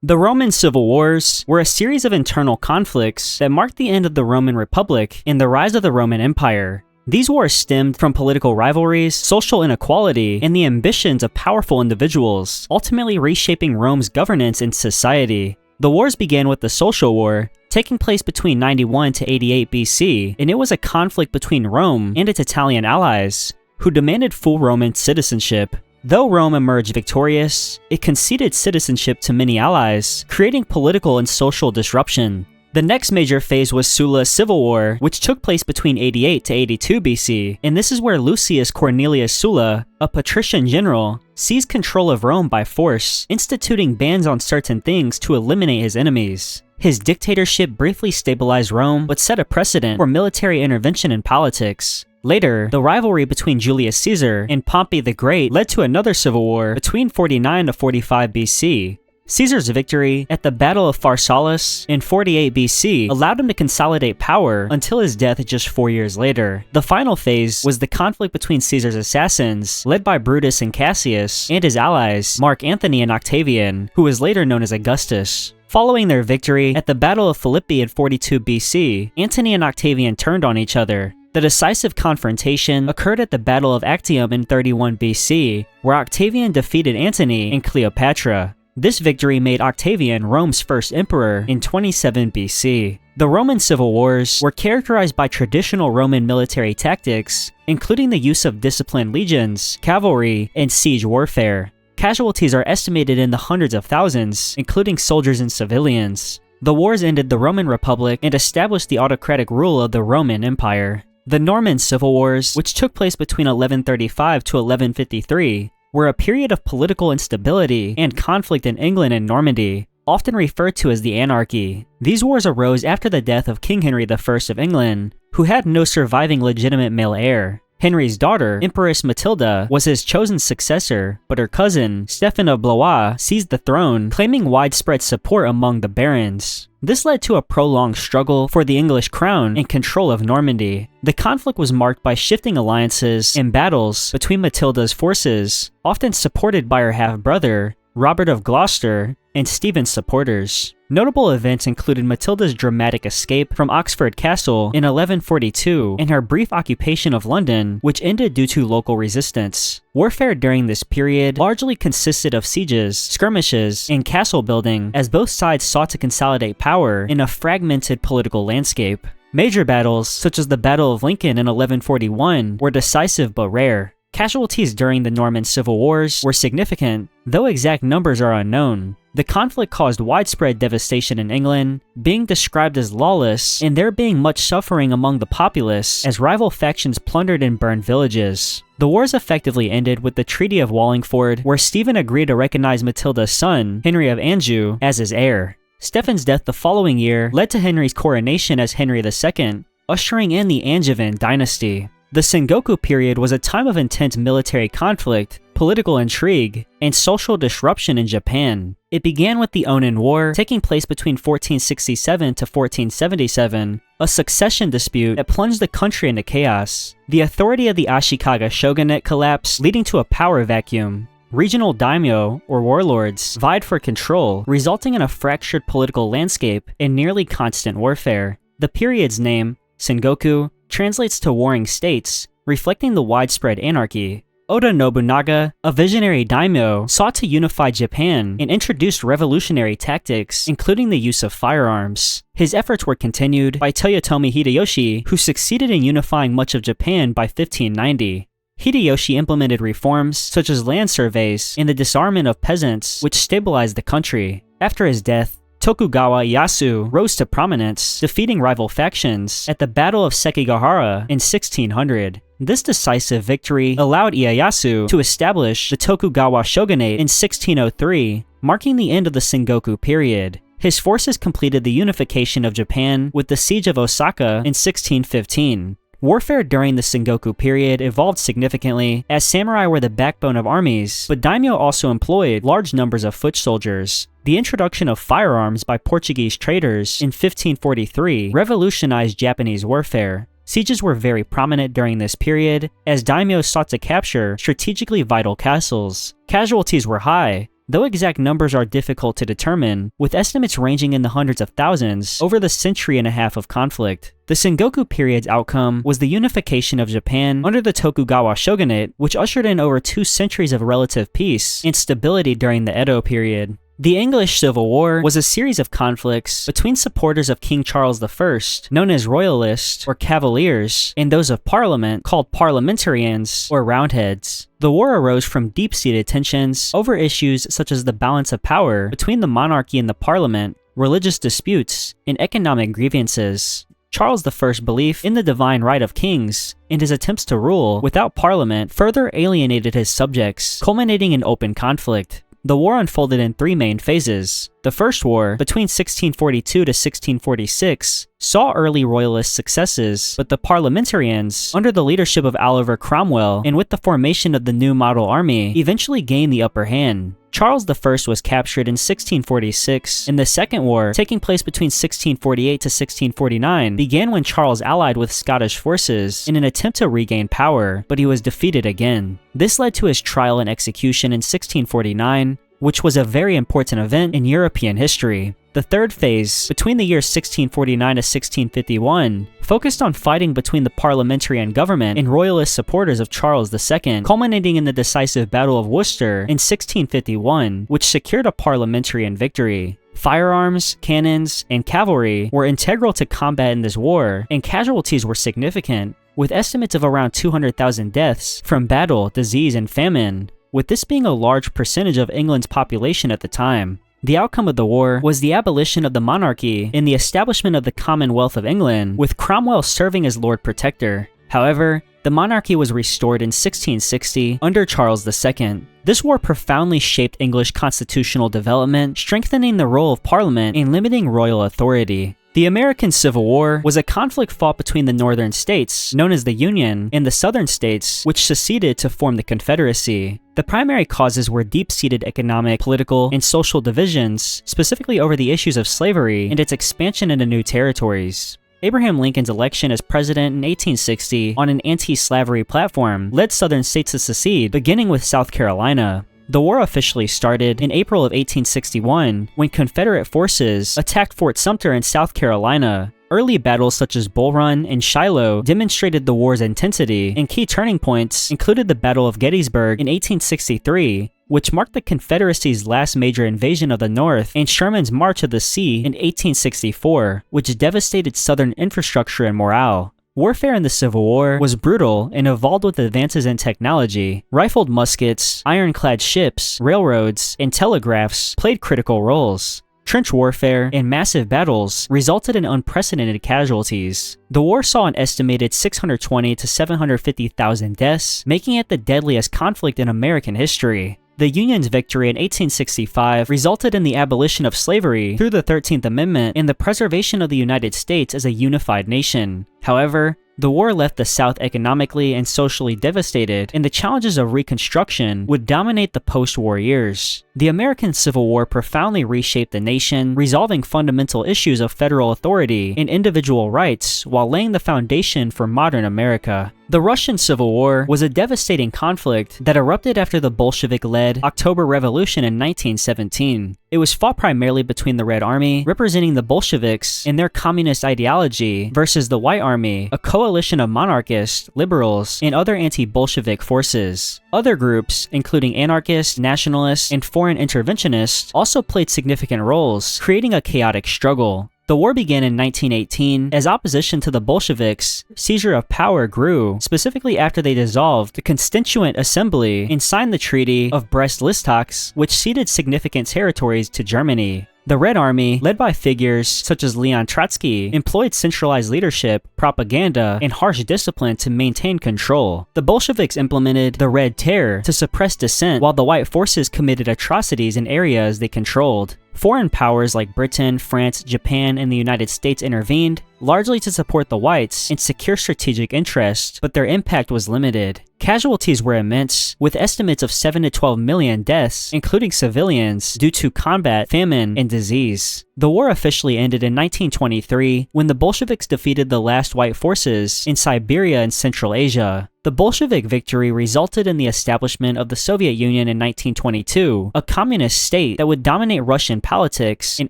The Roman Civil Wars were a series of internal conflicts that marked the end of the Roman Republic and the rise of the Roman Empire. These wars stemmed from political rivalries, social inequality, and the ambitions of powerful individuals, ultimately reshaping Rome's governance and society. The wars began with the Social War, taking place between 91 to 88 BC, and it was a conflict between Rome and its Italian allies, who demanded full Roman citizenship. Though Rome emerged victorious, it conceded citizenship to many allies, creating political and social disruption. The next major phase was Sulla's Civil War, which took place between 88 to 82 BC, and this is where Lucius Cornelius Sulla, a patrician general, seized control of Rome by force, instituting bans on certain things to eliminate his enemies. His dictatorship briefly stabilized Rome, but set a precedent for military intervention in politics. Later, the rivalry between Julius Caesar and Pompey the Great led to another civil war between 49 to 45 BC. Caesar's victory at the Battle of Pharsalus in 48 BC allowed him to consolidate power until his death just 4 years later. The final phase was the conflict between Caesar's assassins, led by Brutus and Cassius, and his allies, Mark Antony and Octavian, who was later known as Augustus. Following their victory at the Battle of Philippi in 42 BC, Antony and Octavian turned on each other. The decisive confrontation occurred at the Battle of Actium in 31 BC, where Octavian defeated Antony and Cleopatra. This victory made Octavian Rome's first emperor in 27 BC. The Roman Civil Wars were characterized by traditional Roman military tactics, including the use of disciplined legions, cavalry, and siege warfare. Casualties are estimated in the hundreds of thousands, including soldiers and civilians. The wars ended the Roman Republic and established the autocratic rule of the Roman Empire. The Norman Civil Wars, which took place between 1135 to 1153, were a period of political instability and conflict in England and Normandy, often referred to as the Anarchy. These wars arose after the death of King Henry I of England, who had no surviving legitimate male heir. Henry's daughter, Empress Matilda, was his chosen successor, but her cousin, Stephen of Blois, seized the throne, claiming widespread support among the barons. This led to a prolonged struggle for the English crown and control of Normandy. The conflict was marked by shifting alliances and battles between Matilda's forces, often supported by her half-brother, Robert of Gloucester, and Stephen's supporters. Notable events included Matilda's dramatic escape from Oxford Castle in 1142 and her brief occupation of London, which ended due to local resistance. Warfare during this period largely consisted of sieges, skirmishes, and castle building, as both sides sought to consolidate power in a fragmented political landscape. Major battles, such as the Battle of Lincoln in 1141, were decisive but rare. Casualties during the Norman Civil Wars were significant, though exact numbers are unknown. The conflict caused widespread devastation in England, being described as lawless, and there being much suffering among the populace as rival factions plundered and burned villages. The wars effectively ended with the Treaty of Wallingford, where Stephen agreed to recognize Matilda's son, Henry of Anjou, as his heir. Stephen's death the following year led to Henry's coronation as Henry II, ushering in the Angevin dynasty. The Sengoku period was a time of intense military conflict, political intrigue, and social disruption in Japan. It began with the Onin War, taking place between 1467 to 1477, a succession dispute that plunged the country into chaos. The authority of the Ashikaga shogunate collapsed, leading to a power vacuum. Regional daimyo, or warlords, vied for control, resulting in a fractured political landscape and nearly constant warfare. The period's name, Sengoku, translates to warring states, reflecting the widespread anarchy. Oda Nobunaga, a visionary daimyo, sought to unify Japan and introduced revolutionary tactics, including the use of firearms. His efforts were continued by Toyotomi Hideyoshi, who succeeded in unifying much of Japan by 1590. Hideyoshi implemented reforms such as land surveys and the disarmament of peasants, which stabilized the country. After his death, Tokugawa Ieyasu rose to prominence, defeating rival factions at the Battle of Sekigahara in 1600. This decisive victory allowed Ieyasu to establish the Tokugawa shogunate in 1603, marking the end of the Sengoku period. His forces completed the unification of Japan with the Siege of Osaka in 1615. Warfare during the Sengoku period evolved significantly, as samurai were the backbone of armies, but daimyo also employed large numbers of foot soldiers. The introduction of firearms by Portuguese traders in 1543 revolutionized Japanese warfare. Sieges were very prominent during this period, as daimyo sought to capture strategically vital castles. Casualties were high, though exact numbers are difficult to determine, with estimates ranging in the hundreds of thousands over the century and a half of conflict. The Sengoku period's outcome was the unification of Japan under the Tokugawa shogunate, which ushered in over 2 centuries of relative peace and stability during the Edo period. The English Civil War was a series of conflicts between supporters of King Charles I, known as Royalists or Cavaliers, and those of Parliament, called Parliamentarians or Roundheads. The war arose from deep-seated tensions over issues such as the balance of power between the monarchy and the Parliament, religious disputes, and economic grievances. Charles I's belief in the divine right of kings and his attempts to rule without Parliament further alienated his subjects, culminating in open conflict. The war unfolded in 3 main phases. The First War, between 1642 to 1646, saw early royalist successes, but the Parliamentarians, under the leadership of Oliver Cromwell and with the formation of the New Model Army, eventually gained the upper hand. Charles I was captured in 1646, and the Second War, taking place between 1648 to 1649, began when Charles allied with Scottish forces in an attempt to regain power, but he was defeated again. This led to his trial and execution in 1649, which was a very important event in European history. The third phase, between the years 1649 to 1651, focused on fighting between the parliamentarian government and royalist supporters of Charles II, culminating in the decisive Battle of Worcester in 1651, which secured a parliamentarian victory. Firearms, cannons, and cavalry were integral to combat in this war, and casualties were significant, with estimates of around 200,000 deaths from battle, disease, and famine, with this being a large percentage of England's population at the time. The outcome of the war was the abolition of the monarchy and the establishment of the Commonwealth of England, with Cromwell serving as Lord Protector. However, the monarchy was restored in 1660 under Charles II. This war profoundly shaped English constitutional development, strengthening the role of Parliament and limiting royal authority. The American Civil War was a conflict fought between the northern states, known as the Union, and the southern states, which seceded to form the Confederacy. The primary causes were deep-seated economic, political, and social divisions, specifically over the issues of slavery and its expansion into new territories. Abraham Lincoln's election as president in 1860 on an anti-slavery platform led southern states to secede, beginning with South Carolina. The war officially started in April of 1861 when Confederate forces attacked Fort Sumter in South Carolina. Early battles such as Bull Run and Shiloh demonstrated the war's intensity, and key turning points included the Battle of Gettysburg in 1863, which marked the Confederacy's last major invasion of the North, and Sherman's March of the Sea in 1864, which devastated Southern infrastructure and morale. Warfare in the Civil War was brutal and evolved with advances in technology. Rifled muskets, ironclad ships, railroads, and telegraphs played critical roles. Trench warfare and massive battles resulted in unprecedented casualties. The war saw an estimated 620 to 750,000 deaths, making it the deadliest conflict in American history. The Union's victory in 1865 resulted in the abolition of slavery through the 13th Amendment and the preservation of the United States as a unified nation. However, the war left the South economically and socially devastated, and the challenges of Reconstruction would dominate the post-war years. The American Civil War profoundly reshaped the nation, resolving fundamental issues of federal authority and individual rights while laying the foundation for modern America. The Russian Civil War was a devastating conflict that erupted after the Bolshevik-led October Revolution in 1917. It was fought primarily between the Red Army, representing the Bolsheviks and their communist ideology, versus the White Army, a coalition of monarchists, liberals, and other anti-Bolshevik forces. Other groups, including anarchists, nationalists, and foreign interventionists, also played significant roles, creating a chaotic struggle. The war began in 1918 as opposition to the Bolsheviks' seizure of power grew, specifically after they dissolved the Constituent Assembly and signed the Treaty of Brest-Litovsk, which ceded significant territories to Germany. The Red Army, led by figures such as Leon Trotsky, employed centralized leadership, propaganda, and harsh discipline to maintain control. The Bolsheviks implemented the Red Terror to suppress dissent, while the White forces committed atrocities in areas they controlled. Foreign powers like Britain, France, Japan, and the United States intervened, largely to support the Whites and secure strategic interests, but their impact was limited. Casualties were immense, with estimates of 7 to 12 million deaths, including civilians, due to combat, famine, and disease. The war officially ended in 1923 when the Bolsheviks defeated the last White forces in Siberia and Central Asia. The The Bolshevik victory resulted in the establishment of the Soviet Union in 1922, a communist state that would dominate Russian politics and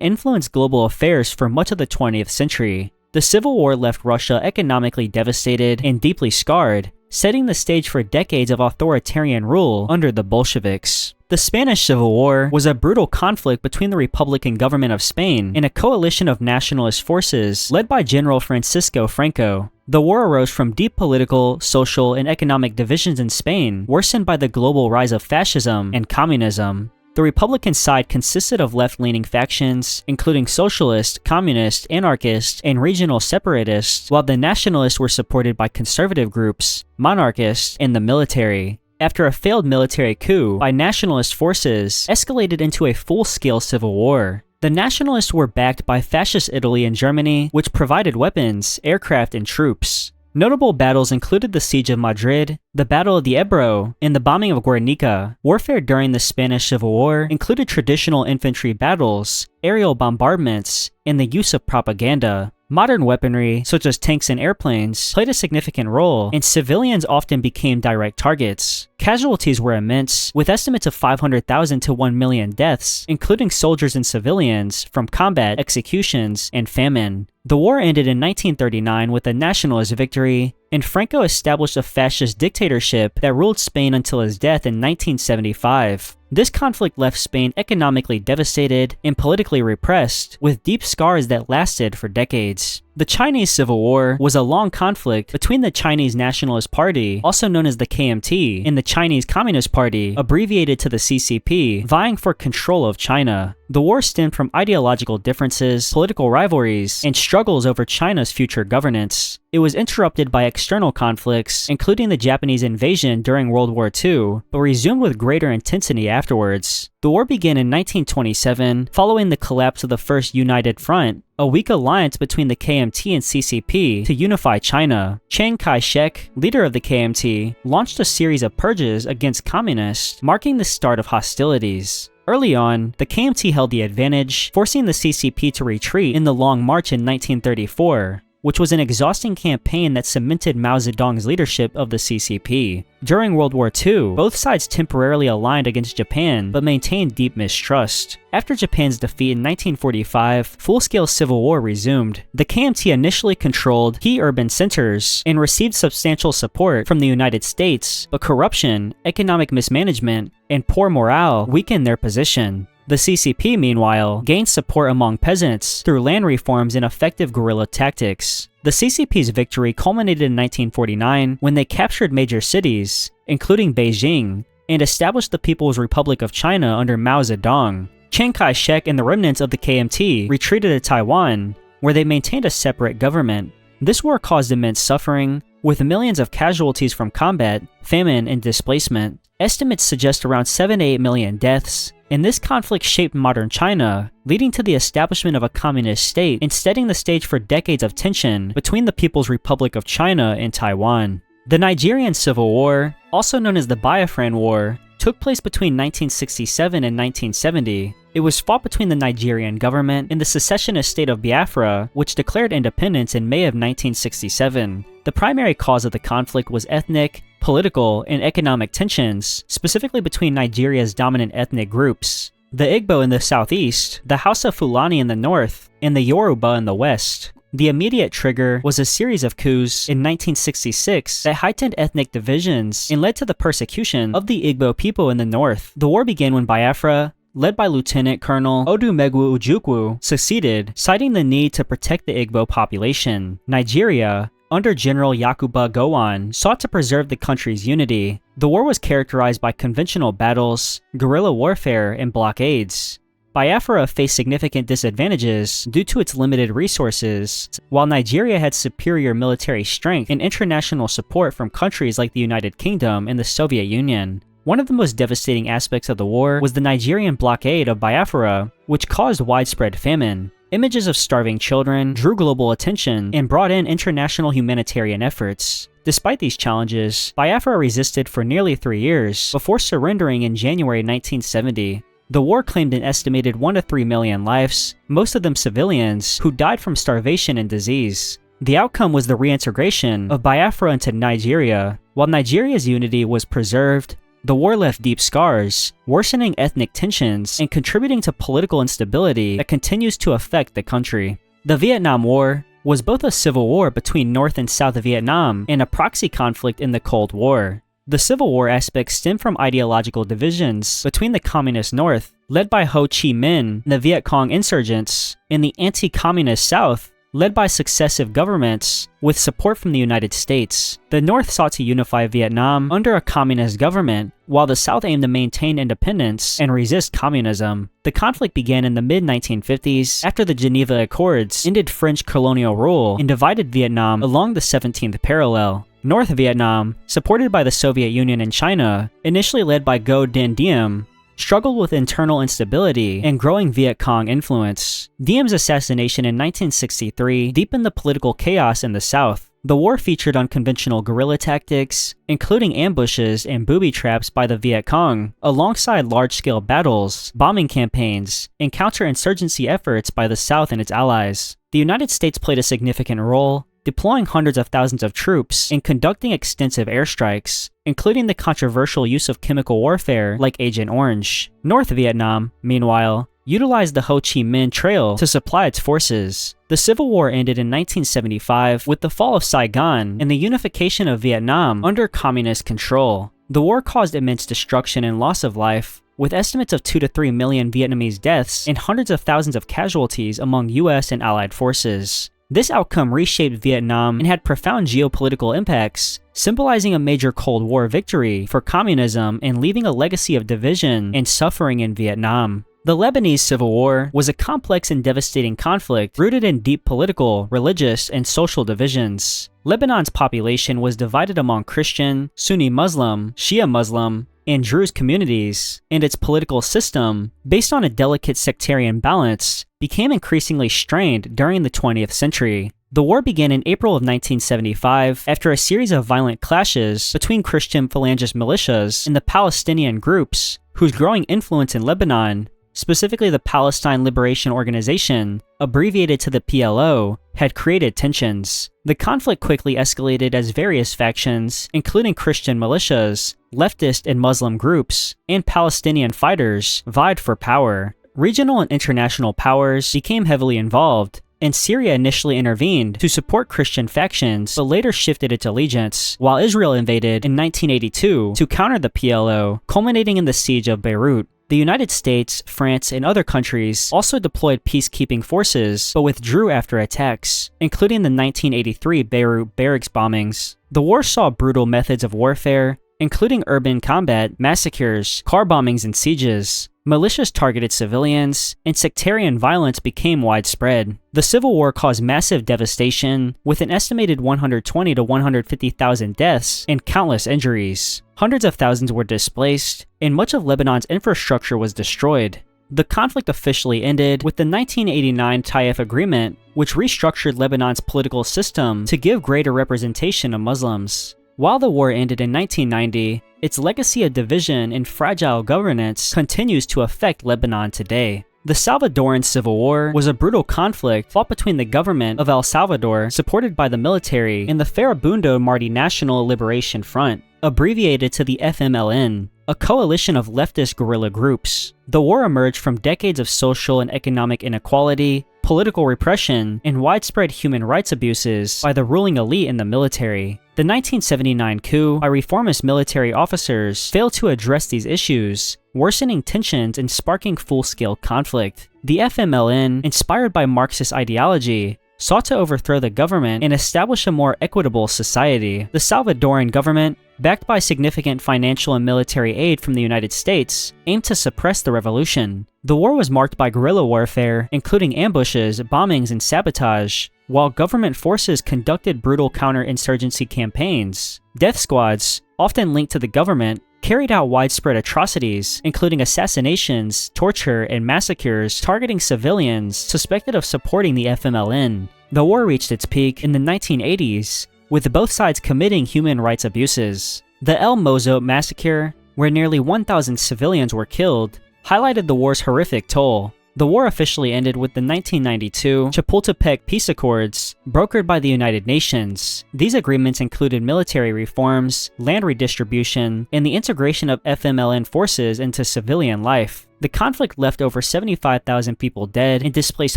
influence global affairs for much of the 20th century. The Civil War left Russia economically devastated and deeply scarred, setting the stage for decades of authoritarian rule under the Bolsheviks. The Spanish Civil War was a brutal conflict between the Republican government of Spain and a coalition of nationalist forces led by General Francisco Franco. The war arose from deep political, social, and economic divisions in Spain, worsened by the global rise of fascism and communism. The Republican side consisted of left-leaning factions, including socialist, communist, anarchist, and regional separatists, while the nationalists were supported by conservative groups, monarchists, and the military. After a failed military coup by nationalist forces escalated into a full-scale civil war. The nationalists were backed by fascist Italy and Germany, which provided weapons, aircraft, and troops. Notable battles included the Siege of Madrid, the Battle of the Ebro, and the bombing of Guernica. Warfare during the Spanish Civil War included traditional infantry battles, aerial bombardments, and the use of propaganda. Modern weaponry, such as tanks and airplanes, played a significant role, and civilians often became direct targets. Casualties were immense, with estimates of 500,000 to 1 million deaths, including soldiers and civilians, from combat, executions, and famine. The war ended in 1939 with a nationalist victory, and Franco established a fascist dictatorship that ruled Spain until his death in 1975. This conflict left Spain economically devastated and politically repressed, with deep scars that lasted for decades. The Chinese Civil War was a long conflict between the Chinese Nationalist Party, also known as the KMT, and the Chinese Communist Party, abbreviated to the CCP, vying for control of China. The war stemmed from ideological differences, political rivalries, and struggles over China's future governance. It was interrupted by external conflicts, including the Japanese invasion during World War II, but resumed with greater intensity afterwards. The war began in 1927, following the collapse of the First United Front, a weak alliance between the KMT and CCP to unify China. Chiang Kai-shek, leader of the KMT, launched a series of purges against communists, marking the start of hostilities. Early on, the KMT held the advantage, forcing the CCP to retreat in the Long March in 1934. Which was an exhausting campaign that cemented Mao Zedong's leadership of the CCP. During World War II, both sides temporarily aligned against Japan, but maintained deep mistrust. After Japan's defeat in 1945, full-scale civil war resumed. The KMT initially controlled key urban centers and received substantial support from the United States, but corruption, economic mismanagement, and poor morale weakened their position. The CCP, meanwhile, gained support among peasants through land reforms and effective guerrilla tactics. The CCP's victory culminated in 1949 when they captured major cities, including Beijing, and established the People's Republic of China under Mao Zedong. Chiang Kai-shek and the remnants of the KMT retreated to Taiwan, where they maintained a separate government. This war caused immense suffering, with millions of casualties from combat, famine, and displacement. Estimates suggest around 7 to 8 million deaths, and this conflict shaped modern China, leading to the establishment of a communist state and setting the stage for decades of tension between the People's Republic of China and Taiwan. The Nigerian Civil War, also known as the Biafran War, took place between 1967 and 1970. It was fought between the Nigerian government and the secessionist state of Biafra, which declared independence in May of 1967. The primary cause of the conflict was ethnic, political, and economic tensions, specifically between Nigeria's dominant ethnic groups. The Igbo in the southeast, the Hausa Fulani in the north, and the Yoruba in the west. The immediate trigger was a series of coups in 1966 that heightened ethnic divisions and led to the persecution of the Igbo people in the north. The war began when Biafra, led by Lieutenant Colonel Odumegwu Ojukwu, succeeded, citing the need to protect the Igbo population. Nigeria, under General Yakuba Gowon, sought to preserve the country's unity. The war was characterized by conventional battles, guerrilla warfare, and blockades. Biafra faced significant disadvantages due to its limited resources, while Nigeria had superior military strength and international support from countries like the United Kingdom and the Soviet Union. One of the most devastating aspects of the war was the Nigerian blockade of Biafra, which caused widespread famine. Images of starving children drew global attention and brought in international humanitarian efforts. Despite these challenges, Biafra resisted for nearly 3 years before surrendering in January 1970. The war claimed an estimated 1 to 3 million lives, most of them civilians, who died from starvation and disease. The outcome was the reintegration of Biafra into Nigeria, While Nigeria's unity was preserved, the war left deep scars, worsening ethnic tensions and contributing to political instability that continues to affect the country. The Vietnam War was both a civil war between North and South Vietnam and a proxy conflict in the Cold War. The Civil War aspects stem from ideological divisions between the Communist North, led by Ho Chi Minh and the Viet Cong insurgents, and the anti-communist South, led by successive governments with support from the United States. The North sought to unify Vietnam under a communist government, while the South aimed to maintain independence and resist communism. The conflict began in the mid-1950s after the Geneva Accords ended French colonial rule and divided Vietnam along the 17th parallel. North Vietnam, supported by the Soviet Union and China, initially led by Ngo Dinh Diem, struggled with internal instability and growing Viet Cong influence. Diem's assassination in 1963 deepened the political chaos in the South. The war featured unconventional guerrilla tactics, including ambushes and booby traps by the Viet Cong, alongside large-scale battles, bombing campaigns, and counterinsurgency efforts by the South and its allies. The United States played a significant role, deploying hundreds of thousands of troops and conducting extensive airstrikes, including the controversial use of chemical warfare like Agent Orange. North Vietnam, meanwhile, utilized the Ho Chi Minh Trail to supply its forces. The Civil War ended in 1975 with the fall of Saigon and the unification of Vietnam under communist control. The war caused immense destruction and loss of life, with estimates of 2 to 3 million Vietnamese deaths and hundreds of thousands of casualties among US and Allied forces. This outcome reshaped Vietnam and had profound geopolitical impacts, symbolizing a major Cold War victory for communism and leaving a legacy of division and suffering in Vietnam. The Lebanese Civil War was a complex and devastating conflict rooted in deep political, religious, and social divisions. Lebanon's population was divided among Christian, Sunni Muslim, Shia Muslim, and Druze communities, and its political system, based on a delicate sectarian balance, became increasingly strained during the 20th century. The war began in April of 1975 after a series of violent clashes between Christian Phalangist militias and the Palestinian groups, whose growing influence in Lebanon, specifically the Palestine Liberation Organization, abbreviated to the PLO, had created tensions. The conflict quickly escalated as various factions, including Christian militias, leftist and Muslim groups, and Palestinian fighters, vied for power. Regional and international powers became heavily involved, and Syria initially intervened to support Christian factions but later shifted its allegiance, while Israel invaded in 1982 to counter the PLO, culminating in the siege of Beirut. The United States, France, and other countries also deployed peacekeeping forces but withdrew after attacks, including the 1983 Beirut barracks bombings. The war saw brutal methods of warfare, including urban combat, massacres, car bombings, and sieges. Militias targeted civilians, and sectarian violence became widespread. The Civil War caused massive devastation, with an estimated 120 to 150,000 deaths and countless injuries. Hundreds of thousands were displaced, and much of Lebanon's infrastructure was destroyed. The conflict officially ended with the 1989 Taif Agreement, which restructured Lebanon's political system to give greater representation of Muslims. While the war ended in 1990, its legacy of division and fragile governance continues to affect Lebanon today. The Salvadoran Civil War was a brutal conflict fought between the government of El Salvador, supported by the military, and the Farabundo Marti National Liberation Front, abbreviated to the FMLN, a coalition of leftist guerrilla groups. The war emerged from decades of social and economic inequality, political repression, and widespread human rights abuses by the ruling elite and the military. The 1979 coup by reformist military officers failed to address these issues, worsening tensions and sparking full-scale conflict. The FMLN, inspired by Marxist ideology, sought to overthrow the government and establish a more equitable society. The Salvadoran government, backed by significant financial and military aid from the United States, aimed to suppress the revolution. The war was marked by guerrilla warfare, including ambushes, bombings, and sabotage, while government forces conducted brutal counterinsurgency campaigns. Death squads, often linked to the government, carried out widespread atrocities, including assassinations, torture, and massacres targeting civilians suspected of supporting the FMLN. The war reached its peak in the 1980s, with both sides committing human rights abuses. The El Mozo massacre, where nearly 1,000 civilians were killed, highlighted the war's horrific toll. The war officially ended with the 1992 Chapultepec Peace Accords, brokered by the United Nations. These agreements included military reforms, land redistribution, and the integration of FMLN forces into civilian life. The conflict left over 75,000 people dead and displaced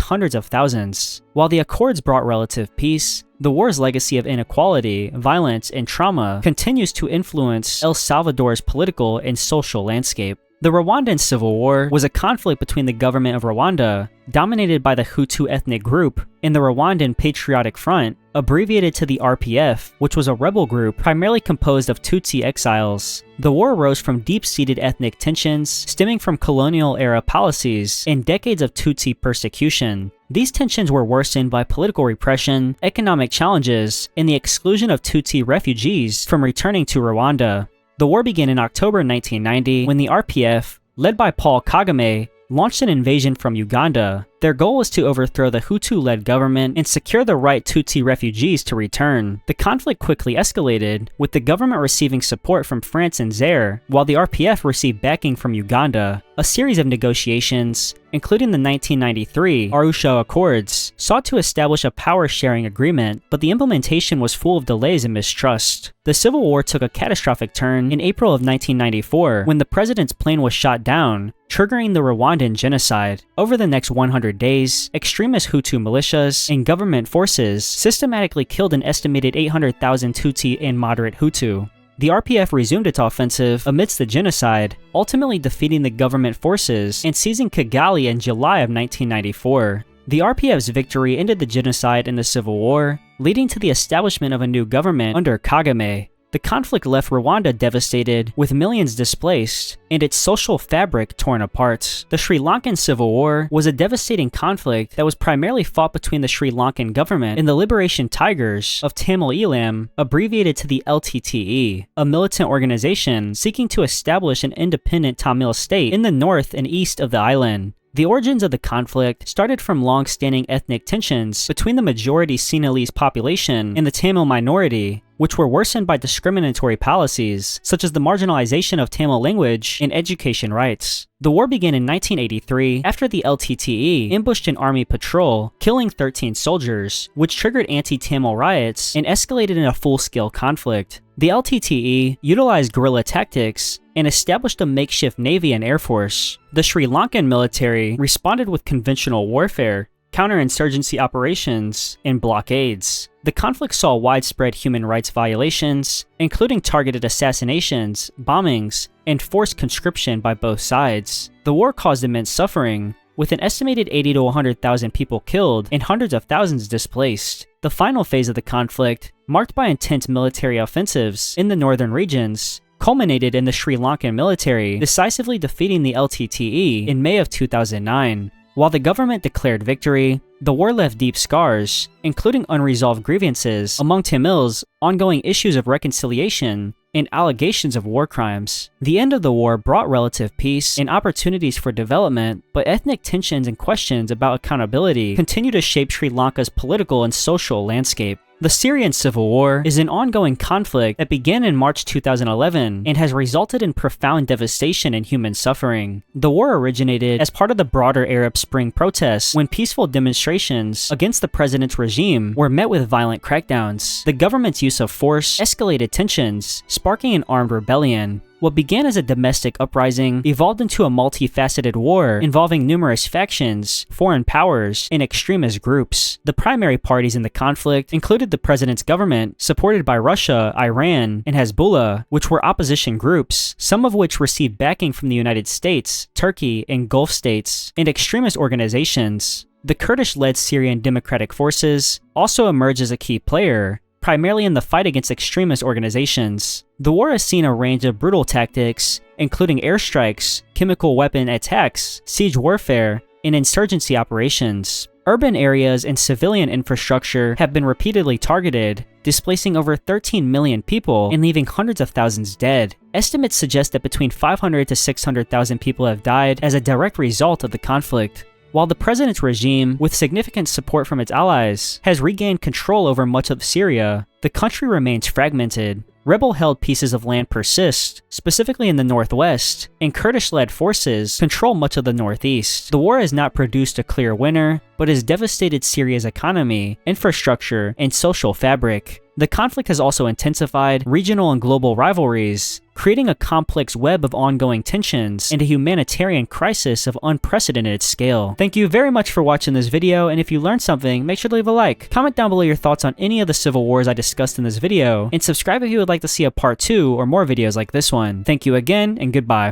hundreds of thousands. While the accords brought relative peace, the war's legacy of inequality, violence, and trauma continues to influence El Salvador's political and social landscape. The Rwandan Civil War was a conflict between the government of Rwanda, dominated by the Hutu ethnic group, and the Rwandan Patriotic Front, abbreviated to the RPF, which was a rebel group primarily composed of Tutsi exiles. The war arose from deep-seated ethnic tensions stemming from colonial-era policies and decades of Tutsi persecution. These tensions were worsened by political repression, economic challenges, and the exclusion of Tutsi refugees from returning to Rwanda. The war began in October 1990 when the RPF, led by Paul Kagame, launched an invasion from Uganda. Their goal was to overthrow the Hutu-led government and secure the right Tutsi refugees to return. The conflict quickly escalated, with the government receiving support from France and Zaire, while the RPF received backing from Uganda. A series of negotiations, including the 1993 Arusha Accords, sought to establish a power-sharing agreement, but the implementation was full of delays and mistrust. The civil war took a catastrophic turn in April of 1994 when the president's plane was shot down, triggering the Rwandan genocide. Over the next 100 days, extremist Hutu militias and government forces systematically killed an estimated 800,000 Tutsi and moderate Hutu. The RPF resumed its offensive amidst the genocide, ultimately defeating the government forces and seizing Kigali in July of 1994. The RPF's victory ended the genocide and the civil war, leading to the establishment of a new government under Kagame. The conflict left Rwanda devastated, with millions displaced, and its social fabric torn apart. The Sri Lankan Civil War was a devastating conflict that was primarily fought between the Sri Lankan government and the Liberation Tigers of Tamil Eelam, abbreviated to the LTTE, a militant organization seeking to establish an independent Tamil state in the north and east of the island. The origins of the conflict started from long-standing ethnic tensions between the majority Sinhalese population and the Tamil minority, which were worsened by discriminatory policies, such as the marginalization of Tamil language and education rights. The war began in 1983 after the LTTE ambushed an army patrol, killing 13 soldiers, which triggered anti-Tamil riots and escalated in a full-scale conflict. The LTTE utilized guerrilla tactics and established a makeshift navy and air force. The Sri Lankan military responded with conventional warfare, counterinsurgency operations, and blockades. The conflict saw widespread human rights violations, including targeted assassinations, bombings, and forced conscription by both sides. The war caused immense suffering, with an estimated 80 to 100,000 people killed and hundreds of thousands displaced. The final phase of the conflict, marked by intense military offensives in the northern regions, culminated in the Sri Lankan military decisively defeating the LTTE in May of 2009. While the government declared victory, the war left deep scars, including unresolved grievances among Tamils, ongoing issues of reconciliation, and allegations of war crimes. The end of the war brought relative peace and opportunities for development, but ethnic tensions and questions about accountability continue to shape Sri Lanka's political and social landscape. The Syrian civil war is an ongoing conflict that began in March 2011 and has resulted in profound devastation and human suffering. The war originated as part of the broader Arab Spring protests when peaceful demonstrations against the president's regime were met with violent crackdowns. The government's use of force escalated tensions, sparking an armed rebellion. What began as a domestic uprising evolved into a multifaceted war involving numerous factions, foreign powers, and extremist groups. The primary parties in the conflict included the president's government, supported by Russia, Iran, and Hezbollah, which were opposition groups, some of which received backing from the United States, Turkey, and Gulf states, and extremist organizations. The Kurdish-led Syrian Democratic Forces also emerged as a key player, primarily in the fight against extremist organizations. The war has seen a range of brutal tactics, including airstrikes, chemical weapon attacks, siege warfare, and insurgency operations. Urban areas and civilian infrastructure have been repeatedly targeted, displacing over 13 million people and leaving hundreds of thousands dead. Estimates suggest that between 500 to 600,000 people have died as a direct result of the conflict. While the president's regime, with significant support from its allies, has regained control over much of Syria, the country remains fragmented. Rebel-held pieces of land persist, specifically in the northwest, and Kurdish-led forces control much of the northeast. The war has not produced a clear winner, but has devastated Syria's economy, infrastructure, and social fabric. The conflict has also intensified regional and global rivalries, creating a complex web of ongoing tensions and a humanitarian crisis of unprecedented scale. Thank you very much for watching this video, and if you learned something, make sure to leave a like. Comment down below your thoughts on any of the civil wars I discussed in this video, and subscribe if you would like to see a part 2 or more videos like this one. Thank you again, and goodbye.